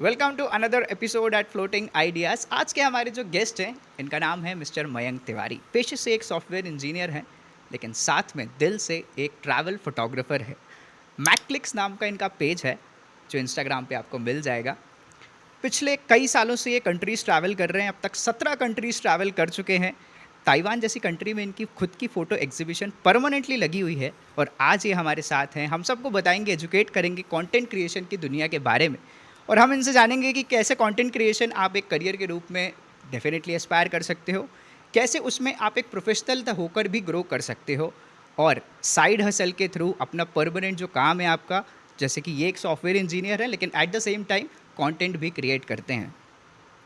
Welcome to another episode at floating ideas. आज के हमारे जो गेस्ट हैं इनका नाम है मिस्टर मयंक तिवारी। पेशे से एक सॉफ्टवेयर इंजीनियर हैं, लेकिन साथ में दिल से एक ट्रैवल फोटोग्राफर है। मैकक्लिक्स नाम का इनका पेज है जो इंस्टाग्राम पे आपको मिल जाएगा। पिछले कई सालों से ये कंट्रीज़ ट्रैवल कर रहे हैं, अब तक 17 कंट्रीज़ ट्रैवल कर चुके हैं। ताइवान जैसी कंट्री में इनकी खुद की फ़ोटो एग्जीबिशन परमानेंटली लगी हुई है और आज ये हमारे साथ हैं। हम सबको बताएंगे, एजुकेट करेंगे कंटेंट क्रिएशन की दुनिया के बारे में और हम इनसे जानेंगे कि कैसे कंटेंट क्रिएशन आप एक करियर के रूप में डेफिनेटली एस्पायर कर सकते हो, कैसे उसमें आप एक प्रोफेशनल होकर भी ग्रो कर सकते हो और साइड हसल के थ्रू अपना परमानेंट जो काम है आपका, जैसे कि ये एक सॉफ्टवेयर इंजीनियर है लेकिन at the same time content भी क्रिएट करते हैं।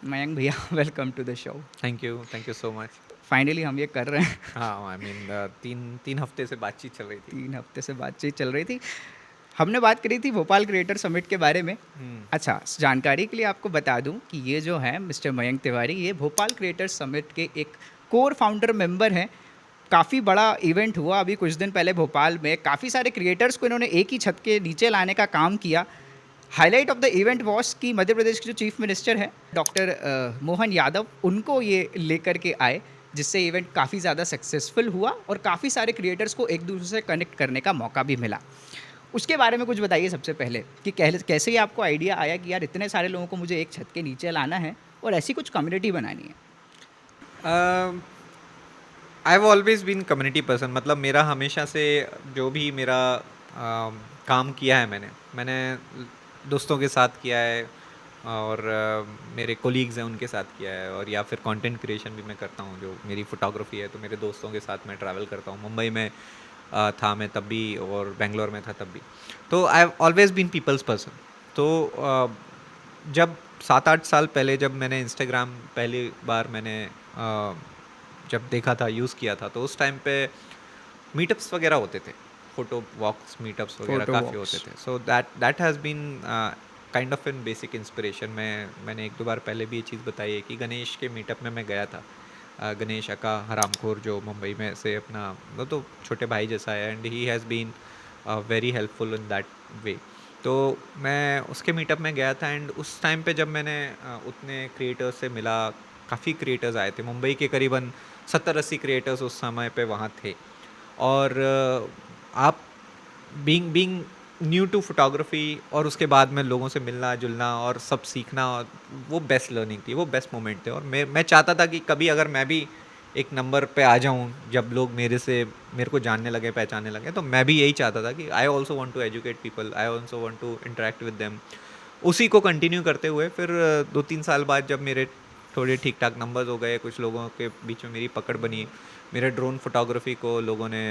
मयंक भैया, welcome to the show. Thank you so much. Finally हम ये कर रहे हैं। हाँ, आई मीन तीन हफ्ते से बातचीत चल रही थी। 3 हफ्ते से बातचीत चल रही थी। हमने बात करी थी भोपाल क्रिएटर समिट के बारे में। अच्छा, जानकारी के लिए आपको बता दूं कि ये जो है मिस्टर मयंक तिवारी, ये भोपाल क्रिएटर समिट के एक कोर फाउंडर मेंबर हैं। काफ़ी बड़ा इवेंट हुआ अभी कुछ दिन पहले भोपाल में। काफ़ी सारे क्रिएटर्स को इन्होंने एक ही छत के नीचे लाने का काम किया। Highlight of the event was कि मध्य प्रदेश के जो चीफ मिनिस्टर हैं डॉक्टर मोहन यादव, उनको ये लेकर के आए, जिससे इवेंट काफ़ी ज़्यादा सक्सेसफुल हुआ और काफ़ी सारे क्रिएटर्स को एक दूसरे से कनेक्ट करने का मौका भी मिला। उसके बारे में कुछ बताइए सबसे पहले कि कैसे ये आपको आइडिया आया कि यार इतने सारे लोगों को मुझे एक छत के नीचे लाना है और ऐसी कुछ कम्युनिटी बनानी है। I have always been community person. मतलब मेरा हमेशा से जो भी मेरा काम किया है, मैंने दोस्तों के साथ किया है और मेरे कोलीग्स हैं उनके साथ किया है, और या फिर कंटेंट क्रिएशन भी मैं करता हूँ। जो मेरी फ़ोटोग्राफी है तो मेरे दोस्तों के साथ मैं ट्रैवल करता हूँ। मुंबई में था मैं तब भी, और बेंगलोर में था तब भी। तो I have always been peoples person. तो जब 7-8 साल पहले जब मैंने इंस्टाग्राम पहली बार मैंने जब देखा था, यूज़ किया था, तो उस टाइम पे मीटअप्स वगैरह होते थे, फोटो वॉक्स मीटअप्स वगैरह काफ़ी होते थे। So that has been kind of an basic inspiration. मैंने 1-2 बार पहले भी ये चीज़ बताई है कि गणेश के मीटअप में मैं गया था। गणेश अका हरामखोर जो मुंबई में से अपना, वो तो छोटे भाई जैसा है, and he has been very helpful in that way. तो मैं उसके मीटअप में गया था, एंड उस टाइम पे जब मैंने उतने क्रिएटर्स से मिला, काफ़ी क्रिएटर्स आए थे मुंबई के, करीबन 70-80 क्रिएटर्स उस समय पे वहाँ थे। और आप बीइंग न्यू टू फोटोग्राफी, और उसके बाद में लोगों से मिलना जुलना और सब सीखना, और वो बेस्ट लर्निंग थी, वो बेस्ट मोमेंट थे। और मैं चाहता था कि कभी अगर मैं भी एक नंबर पे आ जाऊं, जब लोग मेरे को जानने लगे, पहचानने लगे, तो मैं भी यही चाहता था कि I also want to educate people, I also want to interact with them. उसी को कंटिन्यू करते हुए फिर 2-3 साल बाद जब मेरे थोड़े ठीक ठाक नंबर्स हो गए, कुछ लोगों के बीच में मेरी पकड़ बनी, मेरे ड्रोन फोटोग्राफी को लोगों ने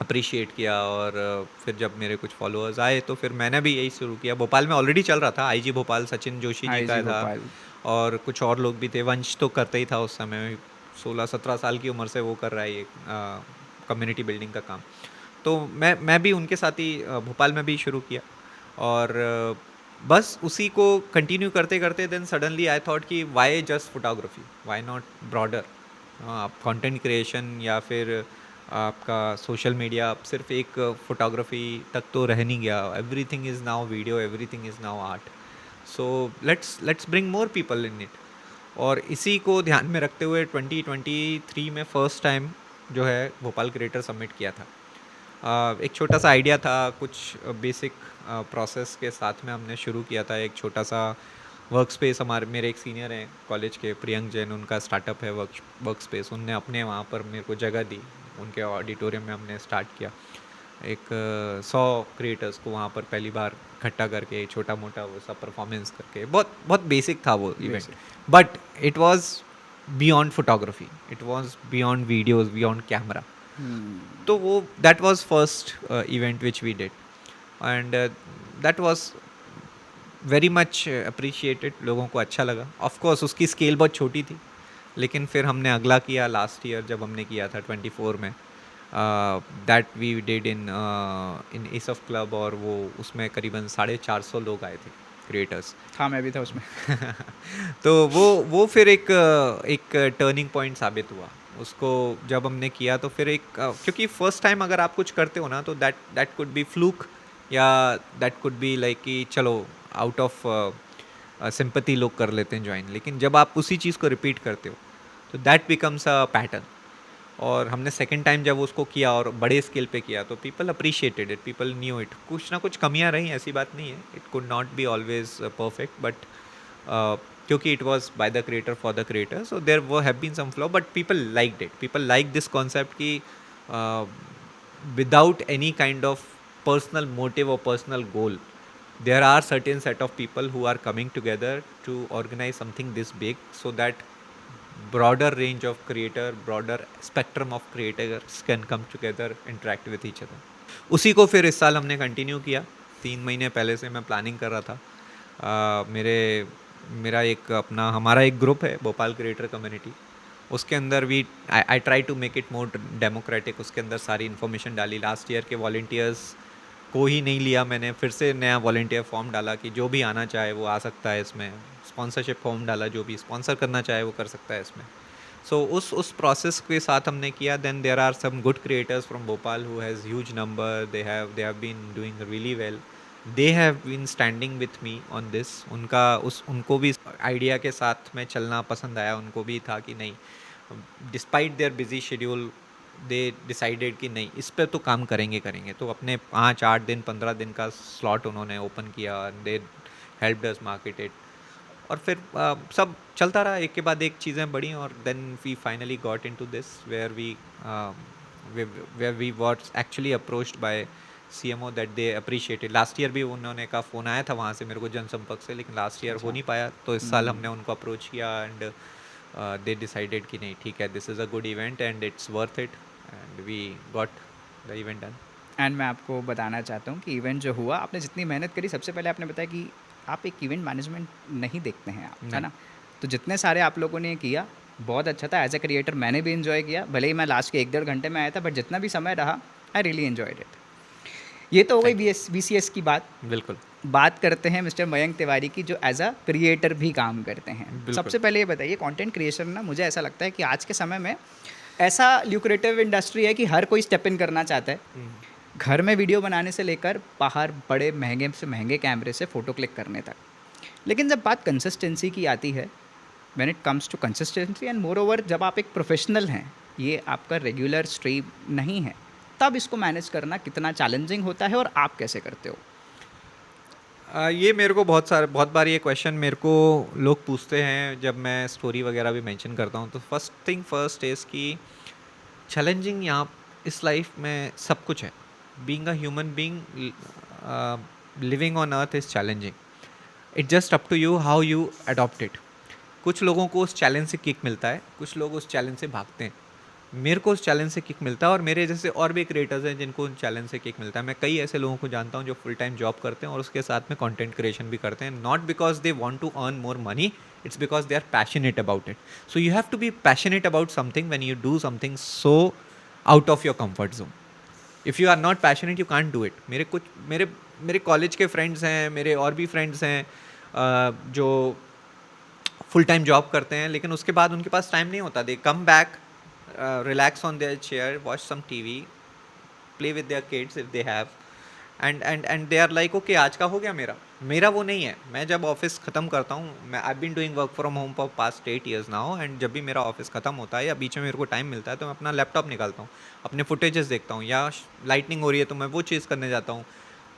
अप्रिशिएट किया, और फिर जब मेरे कुछ फॉलोअर्स आए तो फिर मैंने भी यही शुरू किया। भोपाल में ऑलरेडी चल रहा था, आईजी भोपाल सचिन जोशी जी का था, और कुछ और लोग भी थे। वंश तो करते ही था उस समय, 16-17 साल की उम्र से वो कर रहा है ये कम्युनिटी बिल्डिंग का काम। तो मैं भी उनके साथ ही भोपाल में भी शुरू किया, और बस उसी को कंटिन्यू करते करते देन सडनली आई थॉट कि why just photography, why not broader. आप कंटेंट क्रिएशन या फिर आपका सोशल मीडिया, आप सिर्फ एक फोटोग्राफी तक तो रह नहीं गया। Everything is now video, everything is now art. So let's bring more people in it. और इसी को ध्यान में रखते हुए 2023 में फर्स्ट टाइम जो है भोपाल क्रिएटर समिट किया था। एक छोटा सा आइडिया था, कुछ बेसिक प्रोसेस के साथ में हमने शुरू किया था। एक छोटा सा वर्क स्पेस, मेरे एक सीनियर हैं कॉलेज के, प्रियंक जैन, उनका स्टार्टअप है वर्क स्पेस। उनने अपने वहाँ पर मेरे को जगह दी, उनके ऑडिटोरियम में हमने स्टार्ट किया। एक 100 क्रिएटर्स को वहाँ पर पहली बार इकट्ठा करके छोटा मोटा वो सब परफॉर्मेंस करके, बहुत बहुत बेसिक था वो event, but it was beyond photography, it was beyond videos, beyond camera. तो वो that was first event which we did, and that was very much appreciated. लोगों को अच्छा लगा। ऑफ कोर्स उसकी स्केल बहुत छोटी थी, लेकिन फिर हमने अगला किया लास्ट ईयर, जब हमने किया था 24 में, that we did in SF club, और वो उसमें करीबन 450 लोग आए थे क्रिएटर्स। हाँ, मैं भी था उसमें। तो वो फिर एक टर्निंग पॉइंट साबित हुआ। उसको जब हमने किया तो फिर क्योंकि फर्स्ट टाइम अगर आप कुछ करते हो ना, तो दैट कुड बी फ्लूक, या दैट कुड बी लाइक कि चलो आउट ऑफ सिंपैथी लोग कर लेते हैं ज्वाइन, लेकिन जब आप उसी चीज़ को रिपीट करते हो तो दैट बिकम्स अ पैटर्न। और हमने सेकंड टाइम जब उसको किया और बड़े स्केल पे किया तो people appreciated it, people knew it. कुछ ना कुछ कमियां रही, ऐसी बात नहीं है, it could not be always perfect, but क्योंकि it was by the creator for the creator, so there would have been some flaw, but people liked it, people like this concept कि without any kind of personal motive or personal goal, there are certain set of people who are coming together to organize something this big, so that broader range of creator, broader spectrum of creators can come together, interact with each other. उसी को फिर इस साल हमने continue किया। 3 महीने पहले से मैं प्लानिंग कर रहा था। मेरा एक अपना हमारा एक ग्रुप है भोपाल क्रिएटर कम्युनिटी, उसके अंदर भी I try to make it more democratic, उसके अंदर सारी इन्फॉर्मेशन डाली। लास्ट ईयर के वॉल्टियर्स को ही नहीं लिया मैंने, फिर से नया वॉल्टियर फॉर्म डाला कि जो भी आना चाहे वो आ सकता है इसमें। स्पॉन्सरशिप फॉर्म डाला, जो भी स्पॉन्सर करना चाहे वो कर सकता है इसमें। सो उस प्रोसेस के साथ हमने किया। Then there are some good creators from Bhopal who has huge number, they have been doing really well, they have been standing with me on this. उनको भी आइडिया के साथ में चलना पसंद आया, उनको भी था कि नहीं, despite there busy schedule they decided कि नहीं इस पर तो काम करेंगे। तो अपने 5-8 दिन 15 दिन का स्लॉट उन्होंने ओपन किया, दे हेल्प्ड अस मार्केट इट, और फिर सब चलता रहा, एक के बाद एक चीज़ें बढ़ी, और then we finally got into this where we what actually approached by CMO that they appreciated. Last year भी उन्होंने का फ़ोन आया था वहाँ से मेरे को जनसंपर्क से, लेकिन लास्ट ईयर हो नहीं पाया, तो इस साल हमने उनको अप्रोच किया एंड दे डिसाइडेड कि नहीं ठीक है, this is a good event and it's worth it, and we got the event done. And मैं आपको बताना चाहता हूँ कि इवेंट जो हुआ, आपने जितनी मेहनत करी, सबसे पहले आपने बताया कि आप एक इवेंट मैनेजमेंट नहीं देखते हैं आप, है नहीं। ना? तो जितने सारे आप लोगों ने किया बहुत अच्छा था। एज ए क्रिएटर मैंने भी इन्जॉय किया, भले ही मैं लास्ट के 1-1.5 घंटे में आया था, बट जितना भी समय रहा आई रियली एन्जॉयड इट। ये तो हो गई BCS की बात। बिल्कुल बात करते हैं मिस्टर मयंक तिवारी की, जो एज अ क्रिएटर भी काम करते हैं। बिल्कुल। सबसे पहले ये बताइए, कंटेंट क्रिएशन ना, मुझे ऐसा लगता है कि आज के समय में ऐसा ल्यूक्रेटिव इंडस्ट्री है कि हर कोई स्टेप इन करना चाहता है। घर में वीडियो बनाने से लेकर बाहर बड़े महंगे से महंगे कैमरे से फ़ोटो क्लिक करने तक। लेकिन जब बात कंसिस्टेंसी की आती है, when it comes to consistency and moreover, जब आप एक प्रोफेशनल हैं, ये आपका रेगुलर स्ट्रीम नहीं है, तब इसको मैनेज करना कितना चैलेंजिंग होता है और आप कैसे करते हो? ये मेरे को बहुत बार ये क्वेश्चन मेरे को लोग पूछते हैं जब मैं स्टोरी वगैरह भी मेंशन करता हूँ। तो फर्स्ट थिंग फर्स्ट इज़ कि चैलेंजिंग यहाँ इस लाइफ में सब कुछ है। Being a human being, living on earth is challenging. It just up to you how you adopt it. कुछ लोगों को उस चैलेंज से किक मिलता है, कुछ लोग उस चैलेंज से भागते हैं। मेरे को उस चैलेंज से किक मिलता है, और मेरे जैसे और भी क्रिएटर्स हैं जिनको उन चैलेंज से किक मिलता है। मैं कई ऐसे लोगों को जानता हूँ जो फुल टाइम जॉब करते हैं और उसके साथ में कंटेंट क्रिएशन भी करते हैं, not because they want to earn more money, it's because they are passionate about it. So you have to be passionate about something when you do something so out of your comfort zone. If you are not passionate you can't do it. मेरे college के friends हैं, मेरे और भी friends हैं जो full time job करते हैं, लेकिन उसके बाद उनके पास टाइम नहीं होता। They come back, relax on their chair, watch some TV, play with their kids if they have, and they are like okay आज का हो गया मेरा वो नहीं है। मैं जब ऑफिस ख़त्म करता हूँ, मैं I've been doing work from home for past 8 years now, and जब भी मेरा ऑफिस ख़त्म होता है या बीच में मेरे को टाइम मिलता है तो मैं अपना लैपटॉप निकालता हूँ, अपने फुटेजेस देखता हूँ, या लाइटनिंग हो रही है तो मैं वो चीज़ करने जाता हूँ।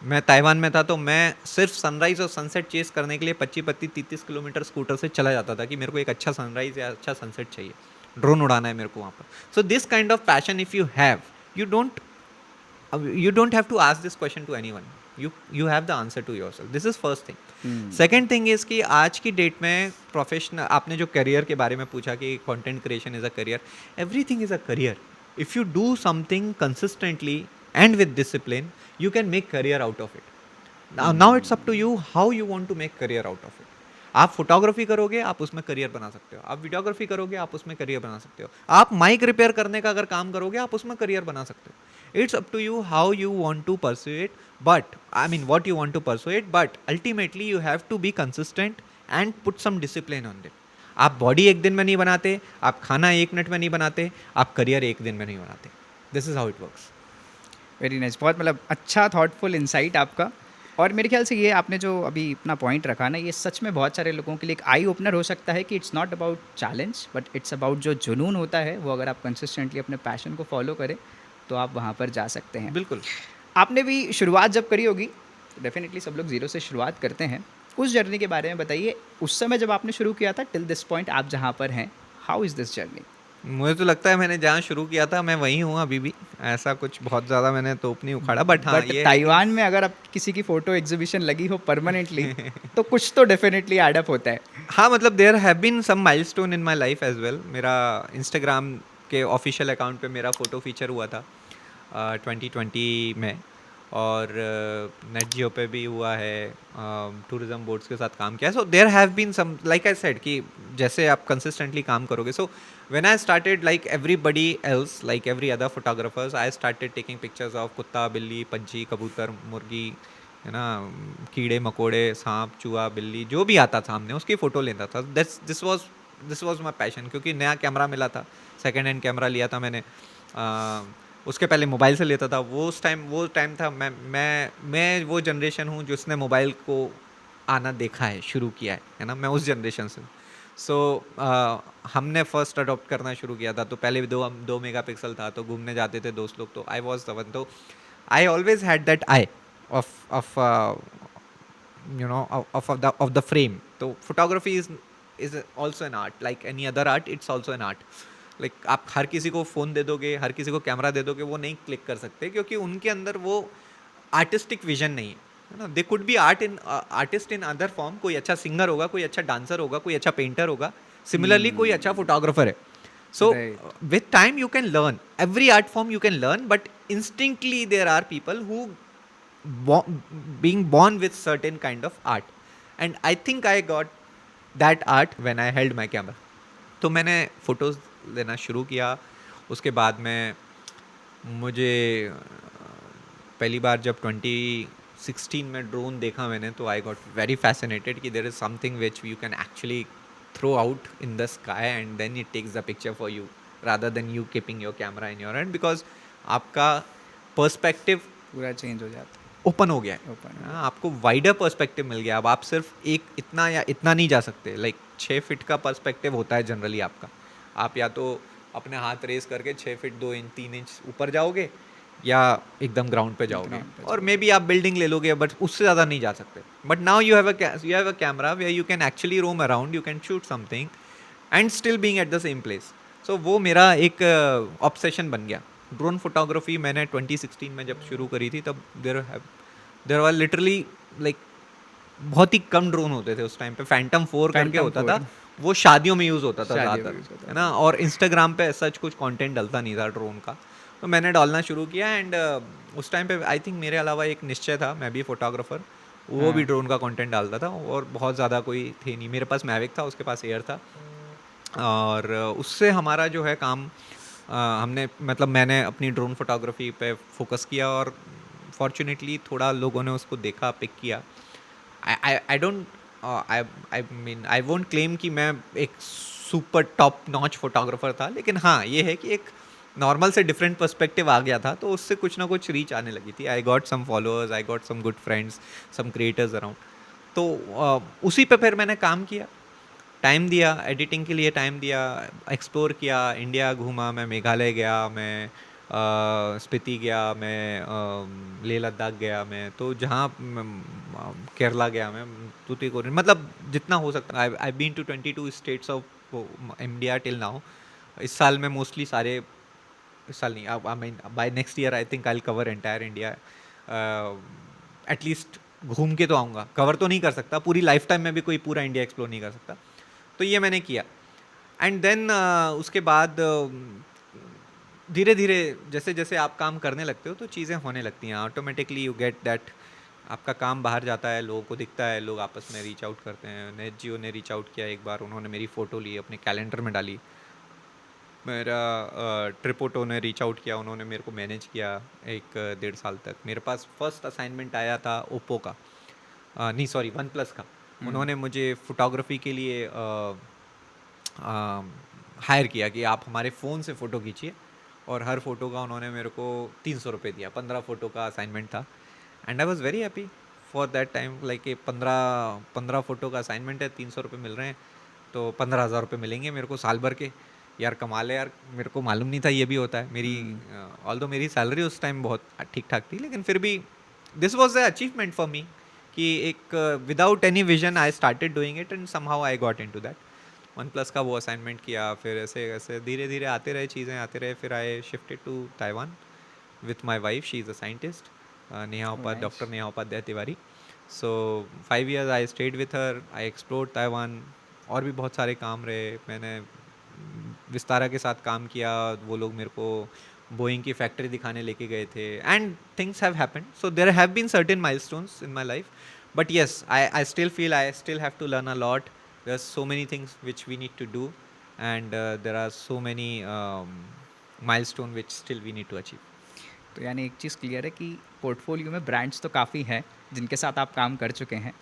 मैं ताइवान में था तो मैं सिर्फ सनराइज़ और सनसेट चेस करने के लिए 25-30 किलोमीटर स्कूटर से चला जाता था कि मेरे को एक अच्छा सनराइज़ या अच्छा सनसेट चाहिए, ड्रोन उड़ाना है मेरे को वहाँ पर। So this kind of passion if you have, you don't have to ask this question to anyone. You have the answer to yourself. This is first thing. Second thing is कि आज की date में professional, आपने जो career के बारे में पूछा कि content creation is a career, everything is a career. If you do something consistently and with discipline, you can make career out of it. Now it's up to you how you want to make career out of it. आप photography करोगे आप उसमें career बना सकते हो, आप videography करोगे आप उसमें करियर बना सकते हो, आप माइक रिपेयर करने का अगर काम करोगे आप उसमें करियर बना सकते हो. It's up to you how you want to pursue it, but I mean what you want to pursue it, but ultimately you have to be consistent and put some discipline on it. आप body एक दिन में नहीं बनाते, आप खाना 1 minute में नहीं बनाते, आप करियर 1 दिन में नहीं बनाते. This is how it works. Very nice. बहुत मतलब अच्छा थॉटफुल इंसाइट आपका. और मेरे ख्याल से ये आपने जो अभी अपना पॉइंट रखा ना, ये सच में बहुत सारे लोगों के लिए एक आई ओपनर हो सकता है कि it's not about challenge but it's about जो जुनून होता है, वो अगर आप कंसिस्टेंटली अपने पैशन को फॉलो करें तो आप वहाँ पर जा सकते हैं। बिल्कुल। आपने भी शुरुआत जब करी होगी, डेफिनेटली सब लोग ज़ीरो से शुरुआत करते हैं। उस जर्नी के बारे में बताइए, उस समय जब आपने शुरू किया था टिल दिस पॉइंट आप जहाँ पर हैं, हाउ इज़ दिस जर्नी? मुझे तो लगता है मैंने जहाँ शुरू किया था मैं वहीं हूँ अभी भी। ऐसा कुछ बहुत ज़्यादा मैंने तोप नहीं उखाड़ा, बट हाँ, बट ये है कि ताइवान में अगर आप किसी की फ़ोटो एग्ज़िबिशन लगी हो परमानेंटली, तो कुछ तो डेफिनेटली ऐड अप होता है। हाँ, मतलब there have been some milestone in my life as well. मेरा इंस्टाग्राम के ऑफ़िशियल अकाउंट पे मेरा फ़ोटो फ़ीचर हुआ था 2020 में, और नेट जियो पे भी हुआ है, टूरिज़्म बोर्ड्स के साथ काम किया है। So there have been some, like I said कि जैसे आप कंसिस्टेंटली काम करोगे, so when I started like everybody else, like every other photographers, I started taking pictures of कुत्ता, बिल्ली, पंछी, कबूतर, मुर्गी, है ना, कीड़े मकोड़े, सांप, चूहा, बिल्ली, जो भी आता सामने उसकी फ़ोटो लेता था। दिस वाज माई पैशन, क्योंकि नया कैमरा मिला था, सेकेंड हैंड कैमरा लिया था मैंने। उसके पहले मोबाइल से लेता था। वो टाइम था, मैं वो जनरेशन हूँ जिसने मोबाइल को आना देखा है, शुरू किया है ना, मैं उस जनरेशन से। सो हमने फर्स्ट अडॉप्ट करना शुरू किया था, तो पहले भी 2 मेगापिक्सल था, तो घूमने जाते थे दोस्त लोग, तो आई वॉज द वन। तो I always had that I of of the frame. So photography is also an art, like any other art. It's also an art. Like आप हर किसी को फ़ोन दे दोगे, हर किसी को कैमरा दे दोगे, वो नहीं क्लिक कर सकते, क्योंकि उनके अंदर वो आर्टिस्टिक विजन नहीं है ना। They could be artist in other form. कोई अच्छा सिंगर होगा, कोई अच्छा डांसर होगा, कोई अच्छा पेंटर होगा, सिमिलरली कोई अच्छा फोटोग्राफर है। So right. with time you can learn every art form, you can learn, but instinctively there are people who being born with certain kind of art, and I think I got that art when I held my camera. तो मैंने photos लेना शुरू किया। उसके बाद में मुझे पहली बार जब 2016 में ड्रोन देखा मैंने, तो आई गॉट वेरी फैसिनेटेड कि there is something which you can actually throw out in the sky and then it takes the picture for you, rather than you keeping your camera in your hand, because आपका perspective पूरा change हो जाता open हो गया है। है open. हाँ, आपको वाइडर पर्सपेक्टिव मिल गया। अब आप सिर्फ एक इतना या इतना नहीं जा सकते। लाइक 6 फीट का पर्सपेक्टिव होता है जनरली आपका। आप या तो अपने हाथ रेस करके 6 फीट 2 इंच 3 इंच ऊपर जाओगे, या एकदम ग्राउंड पे जाओगे, ग्राउंड पे और मे बी आप बिल्डिंग ले लोगे, बट उससे ज़्यादा नहीं जा सकते। But now you have a camera where you can actually roam around, you can shoot something and still being at the same place. So वो मेरा एक ऑब्सेशन बन गया। ड्रोन फोटोग्राफी मैंने 2016 में जब शुरू करी थी, तब देयर वर लिटरली लाइक बहुत ही कम ड्रोन होते थे उस टाइम पे। फैंटम 4 करके Phantom होता 4 था, वो शादियों में यूज़ होता था शादियों में ज़्यादातर, use होता है ना, और इंस्टाग्राम पे सच कुछ कंटेंट डलता नहीं था ड्रोन का। तो मैंने डालना शुरू किया, एंड उस टाइम पे आई थिंक मेरे अलावा एक निश्चय था, मैं भी फोटोग्राफर, वो भी हाँ। ड्रोन का कंटेंट डालता था, और बहुत ज़्यादा कोई थे नहीं। मेरे पास मैविक था, उसके पास एयर था, और उससे हमारा जो है काम, हमने मतलब मैंने अपनी ड्रोन फोटोग्राफी पे फोकस किया, और फॉर्चुनेटली थोड़ा लोगों ने उसको देखा, पिक किया। I don't I mean I won't claim कि मैं एक सुपर टॉप नॉच फोटोग्राफर था, लेकिन हाँ, ये है कि एक नॉर्मल से डिफरेंट पर्सपेक्टिव आ गया था, तो उससे कुछ ना कुछ रीच आने लगी थी। I got some followers, I got some good friends, some creators around. तो उसी पे फिर मैंने काम किया, टाइम दिया, एडिटिंग के लिए टाइम दिया, एक्सप्लोर किया, इंडिया घूमा, मैं मेघालय गया, मैं स्पीति गया, मैं लेह लद्दाख गया, मैं तो जहाँ केरला गया, मैं तूतीकोरिन, मतलब जितना हो सकता। I been to 22 states of India till now. इस साल में मोस्टली सारे, इस साल नहीं, I mean by next year I think I will cover entire India. At least घूम के तो आऊँगा, कवर तो नहीं कर सकता पूरी लाइफ टाइम में भी, कोई पूरा इंडिया एक्सप्लोर नहीं कर सकता। तो ये मैंने किया, एंड देन उसके बाद धीरे धीरे जैसे जैसे आप काम करने लगते हो, तो चीज़ें होने लगती हैं ऑटोमेटिकली। यू गेट दैट, आपका काम बाहर जाता है, लोगों को दिखता है, लोग आपस में रीच आउट करते हैं। नेट जियो ने रीच आउट किया एक बार, उन्होंने मेरी फ़ोटो ली, अपने कैलेंडर में डाली। मेरा ट्रिपोटो ने रीच आउट किया, उन्होंने मेरे को मैनेज किया 1 डेढ़ साल तक। मेरे पास फर्स्ट असाइनमेंट आया था ओप्पो का, नहीं सॉरी, वन प्लस का। उन्होंने मुझे फोटोग्राफी के लिए हायर किया कि आप हमारे फ़ोन से फ़ोटो खींचिए, और हर फ़ोटो का उन्होंने मेरे को 300 रुपये दिया। 15 फ़ोटो का असाइनमेंट था, and I was very happy. For that time like 15 photo का असाइनमेंट है, 300 रुपये मिल रहे हैं, तो 15,000 रुपये मिलेंगे मेरे को साल भर के। यार कमाल है यार, मेरे को मालूम नहीं था ये भी होता है। मेरी ऑल्दो मेरी सैलरी उस टाइम बहुत ठीक ठाक थी, लेकिन फिर भी this was the achievement for me कि एक without any vision I started doing it and somehow I got into that. OnePlus का वो असाइनमेंट किया, फिर ऐसे ऐसे धीरे धीरे आते रहे, चीज़ें आते रहे, फिर I shifted to Taiwan with my wife. She is a scientist, Neha Oh, Upadhyay, nice. Dr. Neha Upadhyay Tiwari. So 5 years I stayed with her. I explored Taiwan. और भी बहुत सारे काम रहे। मैंने विस्तारा के साथ काम किया, वो लोग मेरे को बोइंग की फैक्ट्री दिखाने लेके गए थे, and things have happened. So there have been certain milestones in my life, but yes I still feel I still have to learn a lot. There are so many things which we need to do, and there are so many milestone which still we need to achieve. तो यानी एक चीज़ clear है कि portfolio में brands तो काफ़ी हैं जिनके साथ आप काम कर चुके हैं।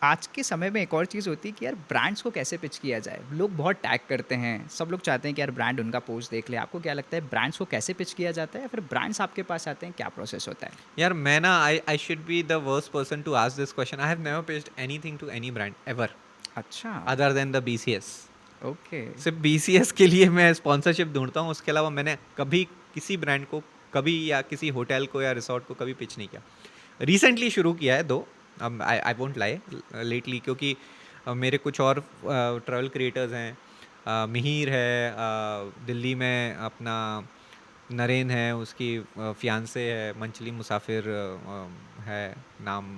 आज के समय में एक और चीज़ होती है कि यार ब्रांड्स को कैसे पिच किया जाए। लोग बहुत टैग करते हैं, सब लोग चाहते हैं कि यार ब्रांड उनका पोस्ट देख ले। आपको क्या लगता है ब्रांड्स को कैसे पिच किया जाता है, या फिर ब्रांड्स आपके पास आते हैं, क्या प्रोसेस होता है? यार मैं ना I should be the worst person to ask this question. I have never pitched anything to any brand ever अच्छा, other than the BCS। Okay. सिर्फ BCS के लिए मैं स्पॉन्सरशिप ढूंढता हूँ, उसके अलावा मैंने कभी किसी ब्रांड को कभी या किसी होटल को या रिसोर्ट को कभी पिच नहीं किया। रिसेंटली शुरू किया है दो, आई वोंट लाई, लेटली, क्योंकि मेरे कुछ और ट्रैवल क्रिएटर्स हैं, मिहिर है, दिल्ली में अपना नरेन है, उसकी फियांसे है, मंचली मुसाफिर है नाम,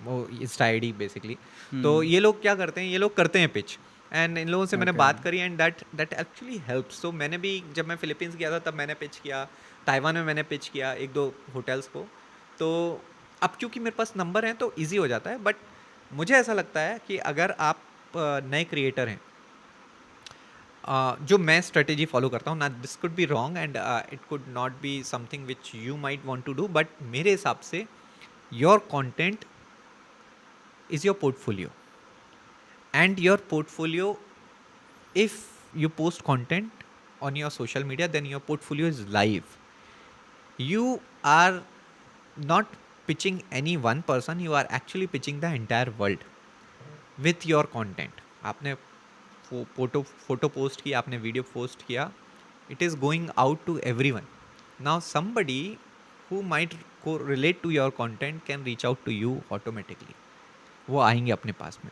वो इंस्टा ID बेसिकली। तो ये लोग क्या करते हैं, ये लोग करते हैं पिच, एंड इन लोगों से मैंने Okay. बात करी, एंड दैट एक्चुअली हेल्प्स। तो मैंने भी जब मैं फिलीपींस गया था तब मैंने पिच किया, ताइवान में मैंने पिच किया 1-2 होटल्स को। तो अब क्योंकि मेरे पास नंबर हैं तो इजी हो जाता है। बट मुझे ऐसा लगता है कि अगर आप नए क्रिएटर हैं, जो मैं स्ट्रेटेजी फॉलो करता हूँ ना, this could be wrong and it could not be something which you might want to do, but मेरे हिसाब से your content is your portfolio, and your portfolio, if you post content on your social media, then your portfolio is live. You are not pitching any one person, you are actually pitching the entire world with your content. आपने photo post किया, आपने video post किया, it is going out to everyone. Now somebody who might relate to your content can reach out to you automatically. वो आएंगे अपने पास में।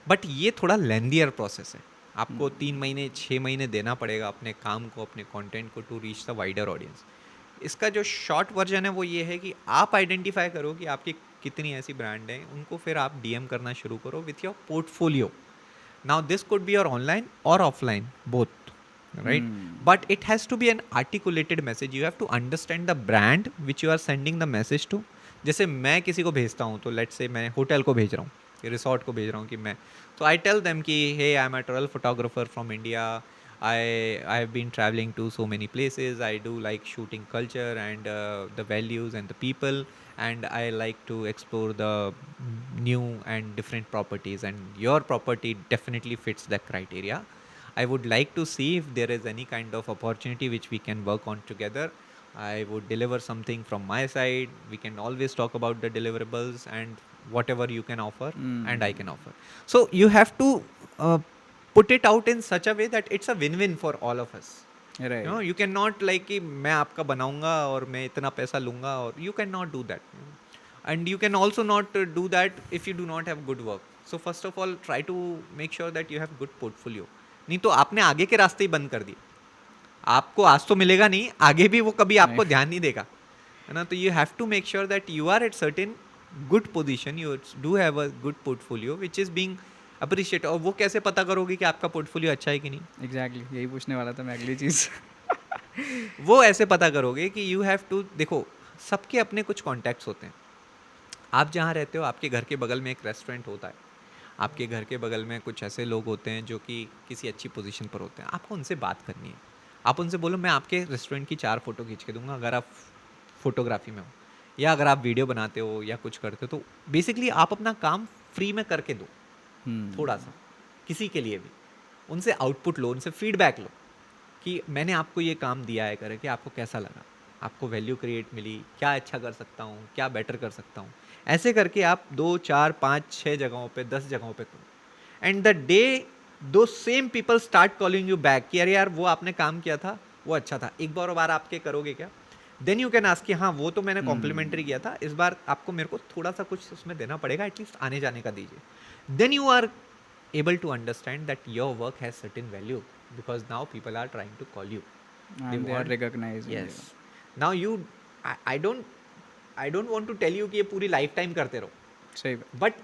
But ये थोड़ा लेंदियर प्रोसेस है, आपको 3 महीने 6 महीने देना पड़ेगा अपने काम को, अपने कंटेंट को, to reach the wider audience. इसका जो शॉर्ट वर्जन है वो ये है कि आप आइडेंटिफाई करो कि आपकी कितनी ऐसी ब्रांड हैं, उनको फिर आप DM करना शुरू करो with your portfolio. Now this could be your online और offline both, right, but it has to be an articulated message. You have to understand the brand which you are sending the message to. जैसे मैं किसी को भेजता हूँ, तो let's say मैं hotel को भेज रहा हूँ, रिसोर्ट को भेज रहा हूँ, कि मैं, तो आई टेल देम कि hey, I am a travel photographer from India, I have been travelling to so many places, I do like shooting culture and the values and the people, and I like to explore the new and different properties, and your property definitely fits that criteria. I would like to see if there is any kind of opportunity which we can work on together. I would deliver something from my side. We can always talk about the deliverables and whatever you can offer and I can offer. So you have to uh, put it out in such a way that it's a win-win for all of us. Right. You know, you cannot like कि मैं आपका बनाऊंगा और मैं इतना पैसा लूंगा, और you cannot do that. And you can also not do that if you do not have good work. So first of all, try to make sure that you have good portfolio. नहीं तो आपने आगे के रास्ते ही बंद कर दिए, आपको आज तो मिलेगा नहीं, आगे भी वो कभी आपको ध्यान नहीं देगा, है ना। तो you have to make sure that you are at certain good position, you do have a good portfolio which is being appreciate. और वो कैसे पता करोगे कि आपका पोर्टफोलियो अच्छा है कि नहीं? एग्जैक्टली, यही पूछने वाला था मैं, अगली चीज़। वो ऐसे पता करोगे कि यू हैव टू, देखो सबके अपने कुछ कॉन्टैक्ट्स होते हैं। आप जहाँ रहते हो, आपके घर के बगल में एक रेस्टोरेंट होता है, आपके घर के बगल में कुछ ऐसे लोग होते हैं जो कि किसी अच्छी पोजीशन पर होते हैं, आपको उनसे बात करनी है। आप उनसे बोलो मैं आपके रेस्टोरेंट की 4 फोटो खींच के दूंगा अगर आप फोटोग्राफी में हो, या अगर आप वीडियो बनाते हो या कुछ करते हो, तो बेसिकली आप अपना काम फ्री में करके दो थोड़ा सा किसी के लिए भी। उनसे आउटपुट लो, उनसे फीडबैक लो कि मैंने आपको ये काम दिया है करके, आपको कैसा लगा। आपको वैल्यू क्रिएट मिली, क्या अच्छा कर सकता हूँ, क्या बेटर कर सकता हूँ, ऐसे करके आप 2 4 5 6 जगहों पे 10 जगहों पे करो। एंड द डे दो same people start calling you back कि अरे यार वो आपने काम किया था, वो अच्छा था, एक बार आपके करोगे क्या? देन यू कैन आस्क कि हाँ वो तो मैंने कॉम्प्लीमेंट्री किया था, इस बार आपको मेरे को थोड़ा सा कुछ उसमें देना पड़ेगा, एटलीस्ट आने जाने का दीजिए। Then you are able to understand that your work has certain value because now people are trying to call you. They and they are want, recognising yes. You. Now you, I don't want to tell you कि ये पूरी life time करते रहो, सही बात। But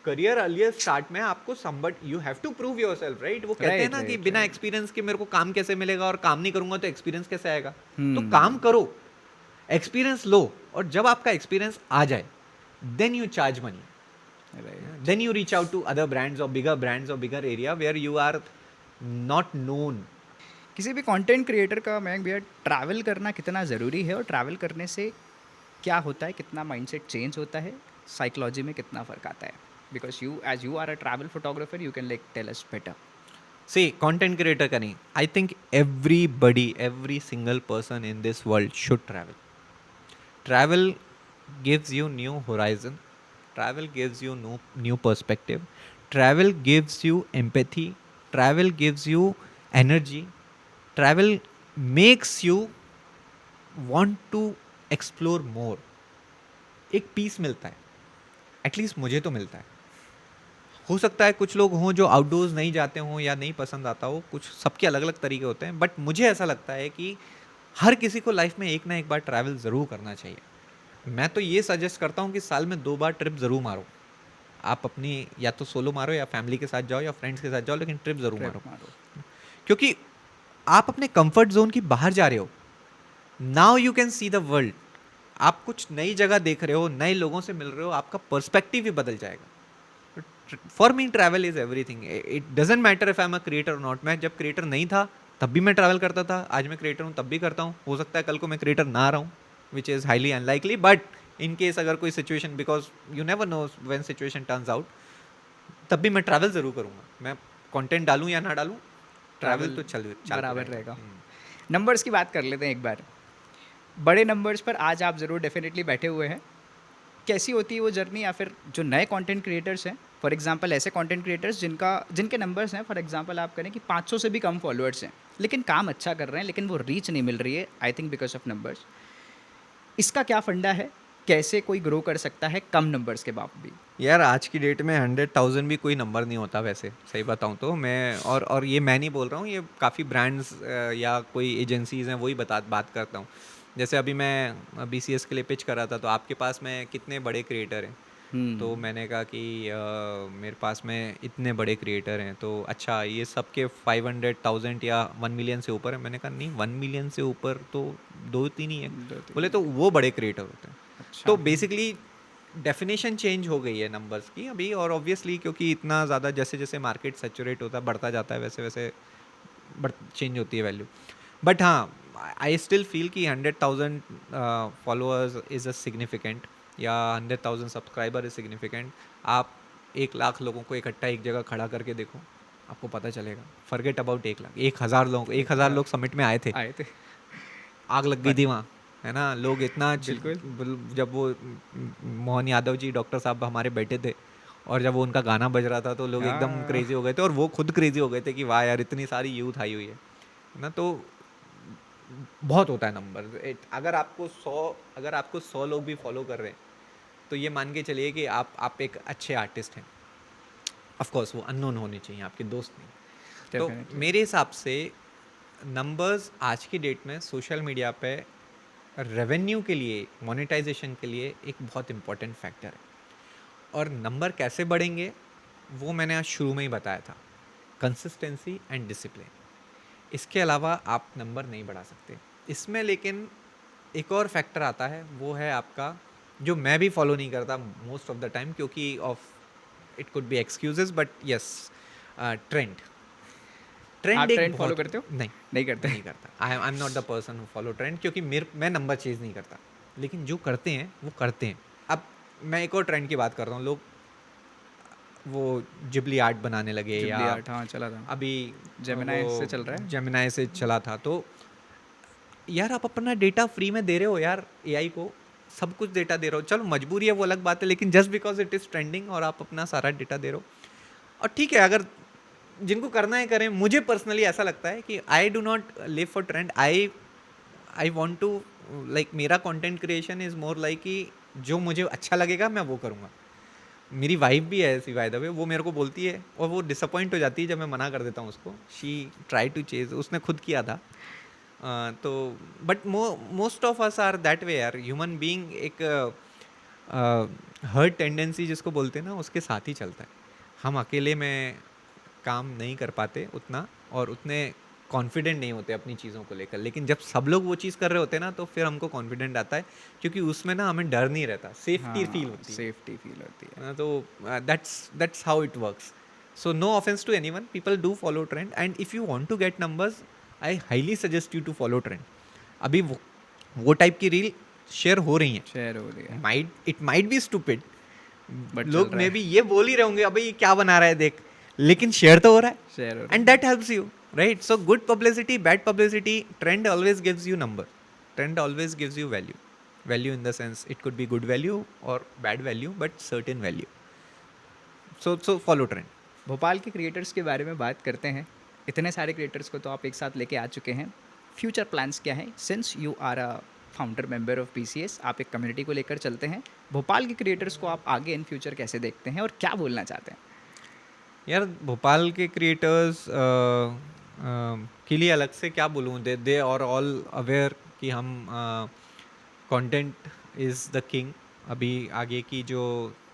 career earlier start में आपको somebody you have to prove yourself, right? वो कहते हैं राइट ना कि राइट बिना राइट। एक्सपीरियंस के मेरे को काम कैसे मिलेगा, और काम नहीं करूंगा तो एक्सपीरियंस कैसे आएगा? तो काम हम्म। करो, एक्सपीरियंस लो, और जब आपका एक्सपीरियंस आ जाए then you charge money. Right. Then you reach out to other brands or bigger area where you are not known. किसी भी कंटेंट क्रिएटर का मैं भैया ट्रैवल करना कितना ज़रूरी है, और ट्रैवल करने से क्या होता है, कितना माइंडसेट चेंज होता है, साइकोलॉजी में कितना फ़र्क आता है? Because you as you are a travel photographer you can like tell us better. See, content creator का नहीं. I think everybody, every single person in this world should travel. Travel gives you new horizon. Travel gives you new perspective. Travel gives you empathy. Travel gives you energy. Travel makes you want to explore more. एक piece मिलता है, at least मुझे तो मिलता है. हो सकता है कुछ लोग हों जो आउटडोर्स नहीं जाते हों या नहीं पसंद आता हो, कुछ सबके अलग अलग तरीके होते हैं, बट मुझे ऐसा लगता है कि हर किसी को लाइफ में एक ना एक बार ट्रैवल ज़रूर करना चाहिए. मैं तो ये सजेस्ट करता हूँ कि साल में 2 बार ट्रिप ज़रूर मारो. आप अपनी या तो सोलो मारो या फैमिली के साथ जाओ या फ्रेंड्स के साथ जाओ, लेकिन ट्रिप ज़रूर ट्रिप मारो. मारो। क्योंकि आप अपने कंफर्ट जोन की बाहर जा रहे हो. Now you can see the world. आप कुछ नई जगह देख रहे हो, नए लोगों से मिल रहे हो, आपका पर्सपेक्टिव ही बदल जाएगा. For me travel is everything. It doesn't matter if I am a creator और नॉट. मैं जब क्रिएटर नहीं था तब भी मैं ट्रैवल करता था, आज मैं क्रिएटर हूँ तब भी करता हूँ. हो सकता है कल को मैं क्रिएटर ना रहा हूँ, which is highly unlikely, but in case अगर कोई situation, because you never know when situation turns out, तब भी मैं ट्रैवल ज़रूर करूँगा. मैं कंटेंट डालूँ या ना डालूँ, ट्रैवल तो चल बराबर रहेगा। नंबर्स की बात कर लेते हैं एक बार। बड़े नंबर्स पर आज आप ज़रूर डेफिनेटली बैठे हुए हैं। कैसी होती है वो जर्नी, या फिर जो नए कंटेंट क्रिएटर्स हैं, फॉर एग्जांपल ऐसे कंटेंट क्रिएटर्स जिनके नंबर्स हैं, फॉर एग्जांपल आप करें कि 500 से भी कम फॉलोअर्स हैं, लेकिन काम अच्छा कर रहे हैं, लेकिन वो रीच नहीं मिल रही है, I think because of numbers. इसका क्या फंडा है? कैसे कोई ग्रो कर सकता है कम नंबर्स के बावजूद भी? यार आज की डेट में 100,000 भी कोई नंबर नहीं होता वैसे, सही बताऊँ तो. मैं और ये मैं नहीं बोल रहा हूँ, ये काफ़ी ब्रांड्स या कोई एजेंसीज़ हैं वही बात करता हूँ. जैसे अभी मैं BCS के लिए पिच कर रहा था, तो आपके पास में कितने बड़े क्रिएटर हैं? तो मैंने कहा कि मेरे पास में इतने बड़े क्रिएटर हैं, तो अच्छा ये सब के 500,000 या 1 मिलियन से ऊपर है. मैंने कहा नहीं, 1 मिलियन से ऊपर तो 2-3 ही है. बोले तो वो बड़े क्रिएटर होते हैं. अच्छा। तो बेसिकली डेफिनेशन चेंज हो गई है नंबर्स की अभी, और ऑब्वियसली क्योंकि इतना ज़्यादा जैसे जैसे मार्केट सेचुरेट होता है, बढ़ता जाता है, वैसे वैसे चेंज होती है वैल्यू. बट हाँ, आई स्टिल फील कि 100,000 फॉलोअर्स इज़ अ सिग्निफिकेंट, या 100,000 सब्सक्राइबर इज सिग्निफिकेंट. आप 1 लाख लोगों को इकट्ठा एक जगह खड़ा करके देखो, आपको पता चलेगा. फॉरगेट अबाउट 1 लाख, 1,000 लोग, 1,000 लोग समिट में आए थे, आग लग गई थी वहाँ, है ना. लोग इतना जब वो मोहन यादव जी डॉक्टर साहब हमारे बैठे थे, और जब वो उनका गाना बज रहा था, तो लोग एकदम क्रेजी हो गए थे, और वो खुद क्रेजी हो गए थे कि वाह यार इतनी सारी यूथ आई हुई है ना. तो बहुत होता है नंबर. अगर आपको 100 लोग भी फॉलो कर रहे हैं, तो ये मान के चलिए कि आप एक अच्छे आर्टिस्ट हैं. ऑफ कोर्स वो अननोन होने चाहिए, आपके दोस्त नहीं. तो मेरे हिसाब से नंबर्स आज की डेट में सोशल मीडिया पे रेवेन्यू के लिए, मोनेटाइजेशन के लिए एक बहुत इंपॉर्टेंट फैक्टर है. और नंबर कैसे बढ़ेंगे वो मैंने आज शुरू में ही बताया था, कंसिस्टेंसी एंड डिसिप्लिन. इसके अलावा आप नंबर नहीं बढ़ा सकते इसमें. लेकिन एक और फैक्टर आता है, वो है आपका, जो मैं भी फॉलो नहीं करता मोस्ट ऑफ द टाइम, क्योंकि of it could be excuses, but yes, trend. Trend follow करते हो? नहीं करता. I am not the person who follow trend, क्योंकि मैं नंबर चेज नहीं करता. लेकिन जो करते हैं वो करते हैं. अब मैं एक और ट्रेंड की बात कर रहा हूँ. लोग वो जिबली आर्ट बनाने लगे, जिबली या आर्ट, हाँ चला था अभी जेमिनाई से चल रहा है. जेमिनाई से चला था. तो यार आप अपना डेटा फ्री में दे रहे हो यार, एआई को सब कुछ डेटा दे रहे हो, चलो मजबूरी है वो अलग बात है, लेकिन just because it is trending और आप अपना सारा डेटा दे रहे हो, और ठीक है अगर जिनको करना है करें। मुझे पर्सनली ऐसा लगता है कि I do not live for trend, I want to like, मेरा content creation is more like कि जो मुझे अच्छा लगेगा मैं वो करूँगा। मेरी वाइफ भी है ऐसी, बाय द वे, वो मेरे को बोलती है और वो डिसअपॉइंट हो जाती है जब मैं मना कर देता हूँ उसको। शी ट्राई टू चेज, उसने खुद किया था। तो but most of us are that way यार, ह्यूमन बीइंग एक हर्ट टेंडेंसी जिसको बोलते हैं ना, उसके साथ ही चलता है। हम अकेले में काम नहीं कर पाते उतना, और उतने कॉन्फिडेंट नहीं होते अपनी चीज़ों को लेकर, लेकिन जब सब लोग वो चीज़ कर रहे होते हैं ना, तो फिर हमको कॉन्फिडेंट आता है, क्योंकि उसमें ना हमें डर नहीं रहता, सेफ्टी फील हाँ, होती है। सेफ्टी फील होती है। तो that's how it works. So no offence to anyone, people do follow trend, and if you want to get numbers, I highly suggest you to follow trend. अभी वो type की reel share हो रही हैं, share हो रही है, it might be stupid, but चल लोग रहा मे है, बी ये बोल ही रहे होंगे अबे ये क्या बना रहा है देख, लेकिन शेयर तो हो रहा है, शेयर हो रहा and that helps you, right? So good publicity, bad publicity, trend always gives you number, trend always gives you value in the sense it could be good value or bad value, but certain value. So follow trend. Bhopal के creators के बारे में बात करते हैं। इतने सारे creators को तो आप एक साथ लेके आ चुके हैं। फ्यूचर प्लान्स क्या हैं? Since you are a founder member of PCS, आप एक कम्युनिटी को लेकर चलते हैं। भोपाल के क्रिएटर्स को आप आगे इन फ्यूचर कैसे देखते हैं और क्या बोलना चाहते हैं? यार भोपाल के क्रिएटर्स के लिए अलग से क्या बोलूँ, दे आर ऑल अवेयर कि हम कंटेंट इज़ द किंग। अभी आगे की जो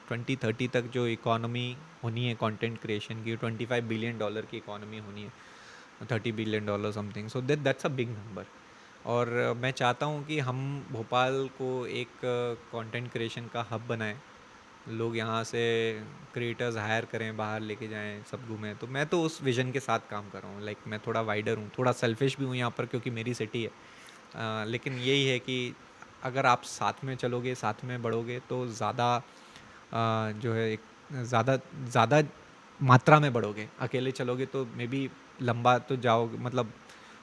2030 तक जो इकोनॉमी होनी है कंटेंट क्रिएशन की, $25 बिलियन की इकोनॉमी होनी है, $30 billion something, so that's a big number. और मैं चाहता हूँ कि हम भोपाल को एक कंटेंट क्रिएशन का हब बनाएं, लोग यहाँ से क्रिएटर्स हायर करें, बाहर लेके जाएं, सब घूमें। तो मैं तो उस विजन के साथ काम कर रहा हूँ। लाइक मैं थोड़ा वाइडर हूँ, थोड़ा सेल्फिश भी हूँ यहाँ पर, क्योंकि मेरी सिटी है। लेकिन यही है कि अगर आप साथ में चलोगे, साथ में बढ़ोगे, तो ज़्यादा जो है एक ज़्यादा मात्रा में बढ़ोगे। अकेले चलोगे तो मे बी लंबा तो जाओगे, मतलब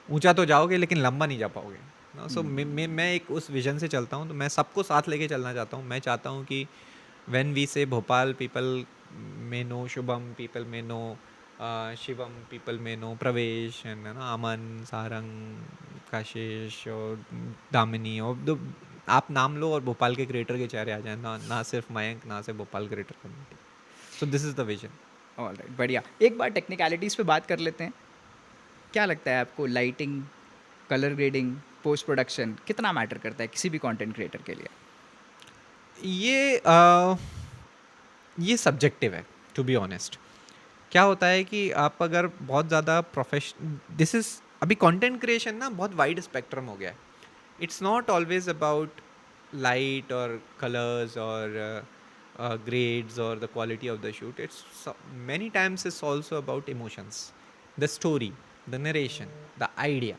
ऊंचा तो जाओगे, लेकिन लंबा नहीं जा पाओगे। सो मैं एक उस विजन से चलता हूँ, तो मैं सबको साथ लेके चलना चाहता हूँ। मैं चाहता हूँ कि when we say Bhopal, people may know Shubham, people may know Shivam, people may know Pravesh, and Aman, Sarang, Kashish और दामिनी, और आप नाम लो और भोपाल के क्रिएटर के चेहरे आ जाए, ना सिर्फ मयंक, ना सिर्फ Bhopal creator community. So this is the vision. Alright, बढ़िया। एक बार टेक्निकलिटीज़ पे बात कर लेते हैं। क्या लगता है आपको, lighting, colour grading, post production कितना मैटर करता है किसी भी कंटेंट क्रिएटर के लिए? ये सब्जेक्टिव है, टू बी ऑनेस्ट। क्या होता है कि आप अगर बहुत ज़्यादा दिस इज़, अभी कंटेंट क्रिएशन ना बहुत वाइड स्पेक्ट्रम हो गया है। It's not always about light और कलर्स और ग्रेड्स और the quality of the shoot. It's many times it's also about emotions, the story, the narration, the idea.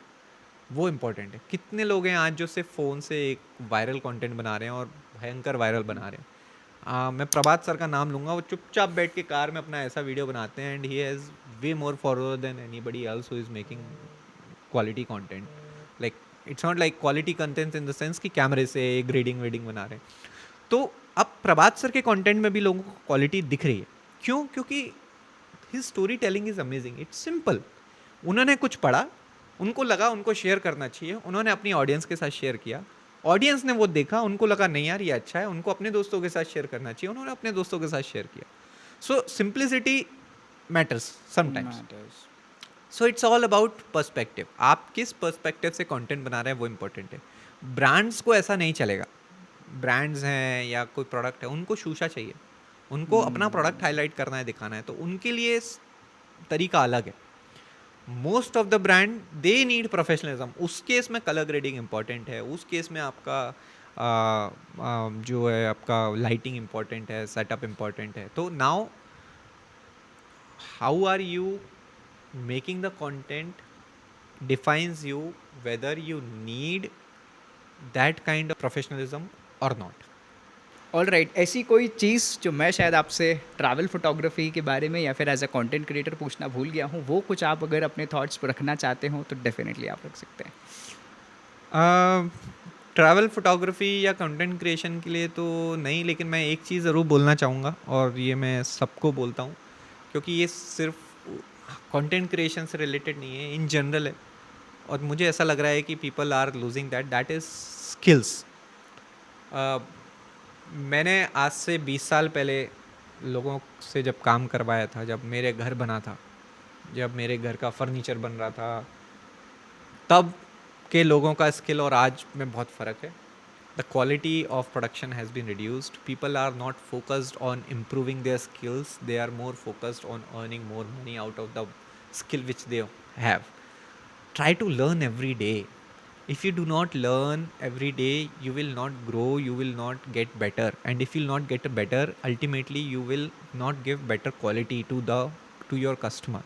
वो इम्पोर्टेंट है। कितने लोग हैं आज जो सिर्फ फ़ोन से एक वायरल कंटेंट बना रहे हैं और भयंकर वायरल बना रहे हैं। मैं प्रभात सर का नाम लूँगा, वो चुपचाप बैठ के कार में अपना ऐसा वीडियो बनाते हैं, and he has way more follower than anybody else who is making quality content. Like it's not like quality content in the sense कि कैमरे से ग्रेडिंग वेडिंग बना रहे हैं। तो अब प्रभात सर के कंटेंट में भी लोगों को क्वालिटी दिख रही है। क्यों? क्योंकि his story telling is amazing, it's simple. उन्होंने कुछ पढ़ा, उनको लगा उनको शेयर करना चाहिए, उन्होंने अपनी ऑडियंस के साथ शेयर किया, ऑडियंस ने वो देखा, उनको लगा नहीं यार ये अच्छा है, उनको अपने दोस्तों के साथ शेयर करना चाहिए, उन्होंने अपने दोस्तों के साथ शेयर किया। So simplicity matters sometimes. So it's all about perspective. आप किस पर्सपेक्टिव से कंटेंट बना रहे हैं वो इंपॉर्टेंट है। ब्रांड्स को ऐसा नहीं चलेगा। ब्रांड्स हैं या कोई प्रोडक्ट है, उनको शूशा चाहिए, उनको अपना प्रोडक्ट हाईलाइट करना है, दिखाना है, तो उनके लिए तरीका अलग है। Most of the brand they need professionalism. उस केस में कलर ग्रेडिंग इंपॉर्टेंट है, उस केस में आपका जो है आपका लाइटिंग इंपॉर्टेंट है, सेटअप इंपॉर्टेंट है। तो now how are you making the content defines you whether you need that kind of professionalism और नॉट। ऑलराइट, ऐसी कोई चीज़ जो मैं शायद आपसे ट्रैवल फोटोग्राफी के बारे में या फिर एज अ कंटेंट क्रिएटर पूछना भूल गया हूँ, वो कुछ आप अगर अपने थॉट्स पर रखना चाहते हो तो डेफिनेटली आप रख सकते हैं। ट्रैवल फोटोग्राफी या कंटेंट क्रिएशन के लिए तो नहीं, लेकिन मैं एक चीज़ ज़रूर बोलना चाहूँगा और ये मैं सबको बोलता हूँ, क्योंकि ये सिर्फ कंटेंट क्रिएशन से रिलेटेड नहीं है, इन जनरल है। और मुझे ऐसा लग रहा है कि people are losing that is skills. मैंने आज से 20 साल पहले लोगों से जब काम करवाया था, जब मेरे घर बना था, जब मेरे घर का फर्नीचर बन रहा था, तब के लोगों का स्किल और आज में बहुत फ़र्क है। The quality of production has been reduced, people are not focused on improving their skills, they are more focused on earning more money out of the skill which they have. Try to learn every day. If you do not learn every day, you will not grow, you will not get better, and if you will not get better, ultimately you will not give better quality to your customer.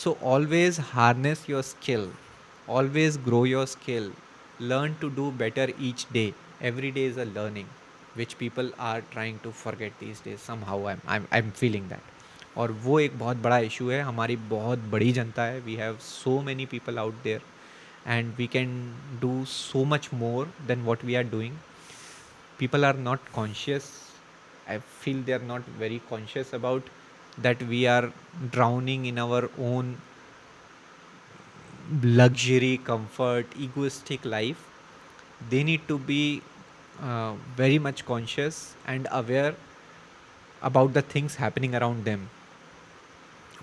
So always harness your skill, always grow your skill, learn to do better each day. Every day is a learning, which people are trying to forget these days. Somehow I'm feeling that. और वो एक बहुत बड़ा issue है, हमारी बहुत बड़ी जनता है, we have so many people out there and we can do so much more than what we are doing. People are not conscious, I feel they are not very conscious about that we are drowning in our own luxury, comfort, egoistic life. They need to be very much conscious and aware about the things happening around them.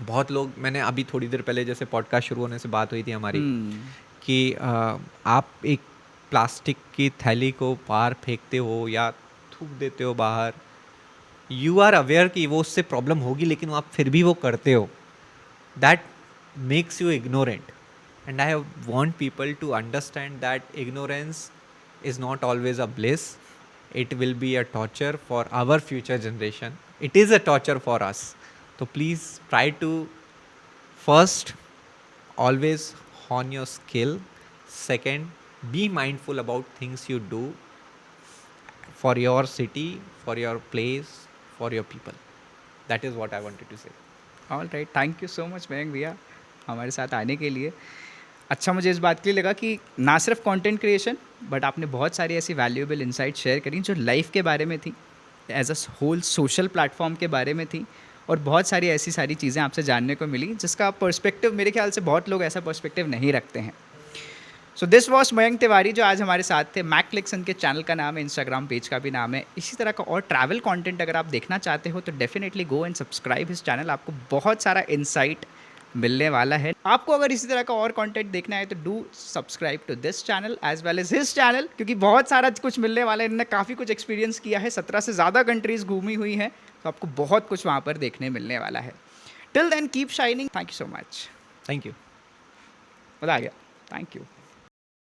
बहुत लोग, मैंने अभी थोड़ी देर पहले जैसे podcast शुरू होने से बात हुई थी हमारी कि आप एक प्लास्टिक की थैली को बाहर फेंकते हो या थूक देते हो बाहर, यू आर अवेयर कि वो उससे प्रॉब्लम होगी, लेकिन आप फिर भी वो करते हो. That makes you ignorant, and I want people to understand that ignorance is not always a bliss. It will be a torture for our future generation. It is a torture for us. So please try to first always hone your skill. Second, be mindful about things you do for your city, for your place, for your people. That is what I wanted to say. All right, thank you so much Mayank भैया हमारे साथ आने के लिए. अच्छा, मुझे इस बात के लिए लगा कि ना सिर्फ कंटेंट क्रिएशन, बट आपने बहुत सारी ऐसी वैल्यूएबल इंसाइट शेयर करी जो लाइफ के बारे में थी, as a whole social platform के बारे में थी, और बहुत सारी ऐसी सारी चीज़ें आपसे जानने को मिली जिसका पर्सपेक्टिव मेरे ख्याल से बहुत लोग ऐसा पर्सपेक्टिव नहीं रखते हैं. So this was Mayank Tiwari जो आज हमारे साथ थे. मैक क्लिक्स इनके चैनल का नाम है, इंस्टाग्राम पेज का भी नाम है. इसी तरह का और ट्रैवल कंटेंट अगर आप देखना चाहते हो तो definitely go and subscribe his channel. आपको बहुत सारा इंसाइट मिलने वाला है. आपको अगर इसी तरह का और कंटेंट देखना है तो do subscribe to this channel as well as his channel, क्योंकि बहुत सारा कुछ मिलने वाला है. इन्होंने काफ़ी कुछ एक्सपीरियंस किया है, 17 से ज़्यादा कंट्रीज़ घूमी हुई हैं, तो आपको बहुत कुछ वहाँ पर देखने मिलने वाला है. Till then keep shining. Thank you so much. Thank you. मज़ा आ गया. Thank you.